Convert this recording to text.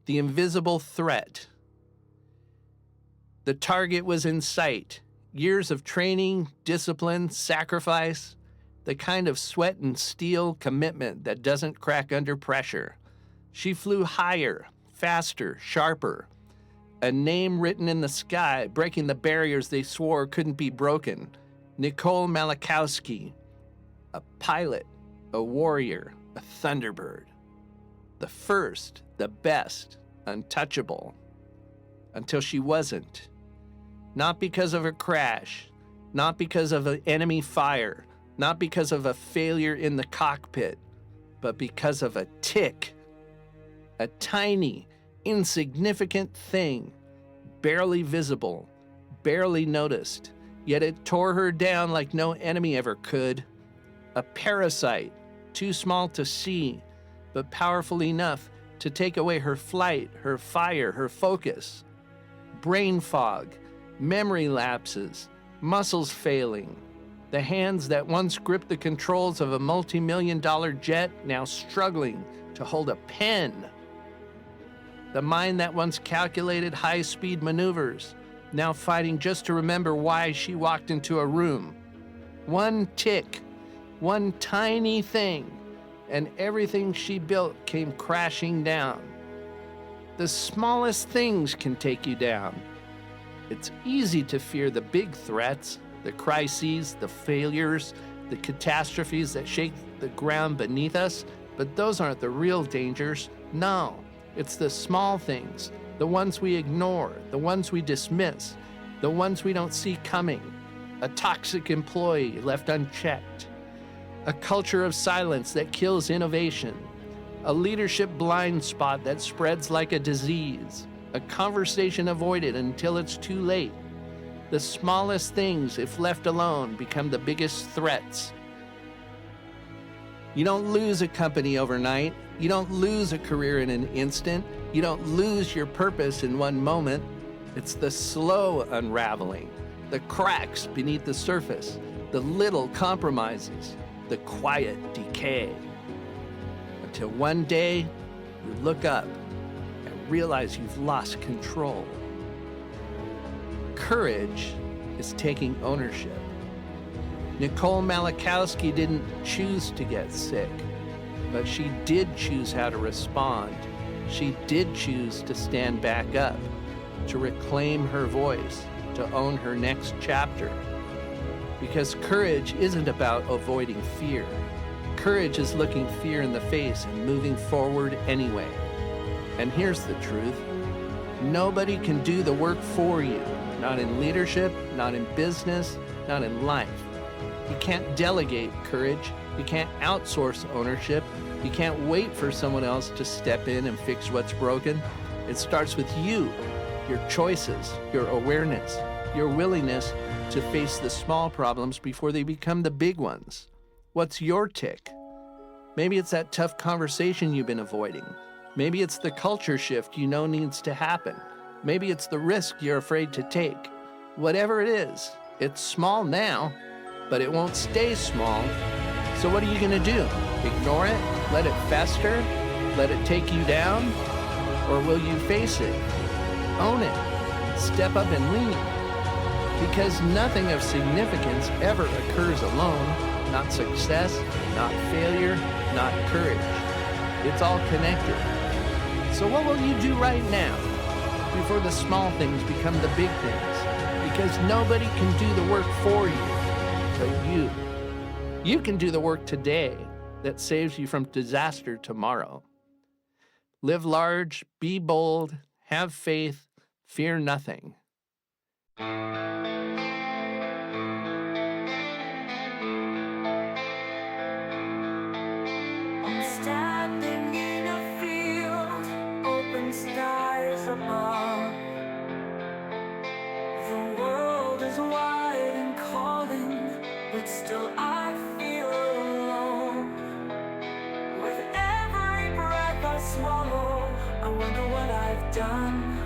the invisible threat. The target was in sight. Years of training, discipline, sacrifice, the kind of sweat and steel commitment that doesn't crack under pressure. She flew higher, faster, sharper. A name written in the sky, breaking the barriers they swore couldn't be broken. Nicole Malachowski, a pilot, a warrior, a Thunderbird. The first, the best, untouchable. Until she wasn't. Not because of a crash, not because of an enemy fire, not because of a failure in the cockpit, but because of a tick. A tiny, insignificant thing, barely visible, barely noticed, yet it tore her down like no enemy ever could. A parasite, too small to see, but powerful enough to take away her flight, her fire, her focus. Brain fog, memory lapses, muscles failing. The hands that once gripped the controls of a multi-million-dollar jet now struggling to hold a pen. The mind that once calculated high-speed maneuvers, now fighting just to remember why she walked into a room. One tick, one tiny thing, and everything she built came crashing down. The smallest things can take you down. It's easy to fear the big threats, the crises, the failures, the catastrophes that shake the ground beneath us, but those aren't the real dangers. No. It's the small things, the ones we ignore, the ones we dismiss, the ones we don't see coming. A toxic employee left unchecked. A culture of silence that kills innovation. A leadership blind spot that spreads like a disease. A conversation avoided until it's too late. The smallest things, if left alone, become the biggest threats. You don't lose a company overnight. You don't lose a career in an instant. You don't lose your purpose in one moment. It's the slow unraveling, the cracks beneath the surface, the little compromises, the quiet decay. Until one day, you look up and realize you've lost control. Courage is taking ownership. Nicole Malachowski didn't choose to get sick, but she did choose how to respond. She did choose to stand back up, to reclaim her voice, to own her next chapter. Because courage isn't about avoiding fear. Courage is looking fear in the face and moving forward anyway. And here's the truth. Nobody can do the work for you. Not in leadership, not in business, not in life. You can't delegate courage. You can't outsource ownership. You can't wait for someone else to step in and fix what's broken. It starts with you, your choices, your awareness, your willingness to face the small problems before they become the big ones. What's your tick? Maybe it's that tough conversation you've been avoiding. Maybe it's the culture shift you know needs to happen. Maybe it's the risk you're afraid to take. Whatever it is, it's small now, but it won't stay small. So what are you going to do? Ignore it? Let it fester? Let it take you down? Or will you face it? Own it. Step up and lead. Because nothing of significance ever occurs alone. Not success, not failure, not courage. It's all connected. So what will you do right now before the small things become the big things? Because nobody can do the work for you but you. You can do the work today that saves you from disaster tomorrow. Live large, be bold, have faith, fear nothing. I'm standing in a field, open skies above. The world is wide and calling, but still I feel alone. With every breath I swallow, I wonder what I've done.